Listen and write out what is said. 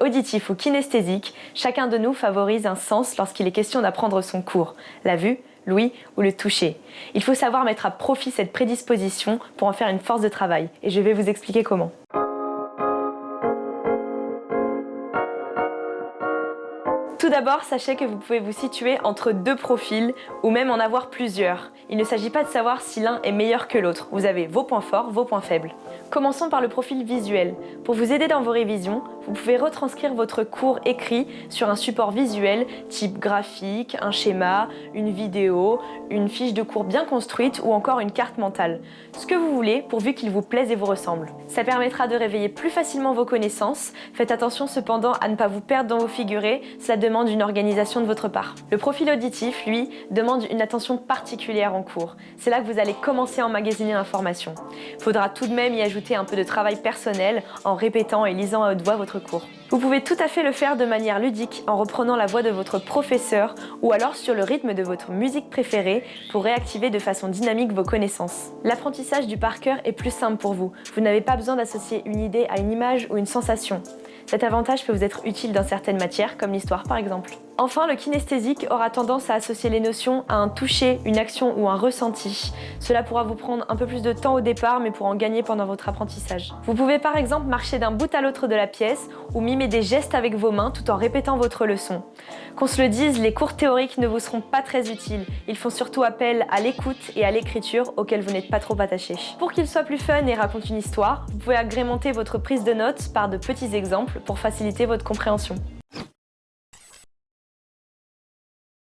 auditif ou kinesthésique, chacun de nous favorise un sens lorsqu'il est question d'apprendre son cours, la vue, l'ouïe ou le toucher. Il faut savoir mettre à profit cette prédisposition pour en faire une force de travail, et je vais vous expliquer comment. Tout d'abord, sachez que vous pouvez vous situer entre deux profils ou même en avoir plusieurs. Il ne s'agit pas de savoir si l'un est meilleur que l'autre. Vous avez vos points forts, vos points faibles. Commençons par le profil visuel. Pour vous aider dans vos révisions, vous pouvez retranscrire votre cours écrit sur un support visuel type graphique, un schéma, une vidéo, une fiche de cours bien construite ou encore une carte mentale. Ce que vous voulez pourvu qu'il vous plaise et vous ressemble. Ça permettra de réveiller plus facilement vos connaissances. Faites attention cependant à ne pas vous perdre dans vos figurés, cela demande une organisation de votre part. Le profil auditif, lui, demande une attention particulière en cours. C'est là que vous allez commencer à emmagasiner l'information. Il faudra tout de même y ajouter un peu de travail personnel en répétant et lisant à haute voix votre cours. Vous pouvez tout à fait le faire de manière ludique en reprenant la voix de votre professeur ou alors sur le rythme de votre musique préférée pour réactiver de façon dynamique vos connaissances. L'apprentissage du par cœur est plus simple pour vous. Vous n'avez pas besoin d'associer une idée à une image ou une sensation. Cet avantage peut vous être utile dans certaines matières, comme l'histoire par exemple. Enfin, le kinesthésique aura tendance à associer les notions à un toucher, une action ou un ressenti. Cela pourra vous prendre un peu plus de temps au départ, mais pour en gagner pendant votre apprentissage. Vous pouvez par exemple marcher d'un bout à l'autre de la pièce ou mimer des gestes avec vos mains tout en répétant votre leçon. Qu'on se le dise, les cours théoriques ne vous seront pas très utiles. Ils font surtout appel à l'écoute et à l'écriture auxquelles vous n'êtes pas trop attaché. Pour qu'ils soient plus fun et racontent une histoire, vous pouvez agrémenter votre prise de notes par de petits exemples pour faciliter votre compréhension.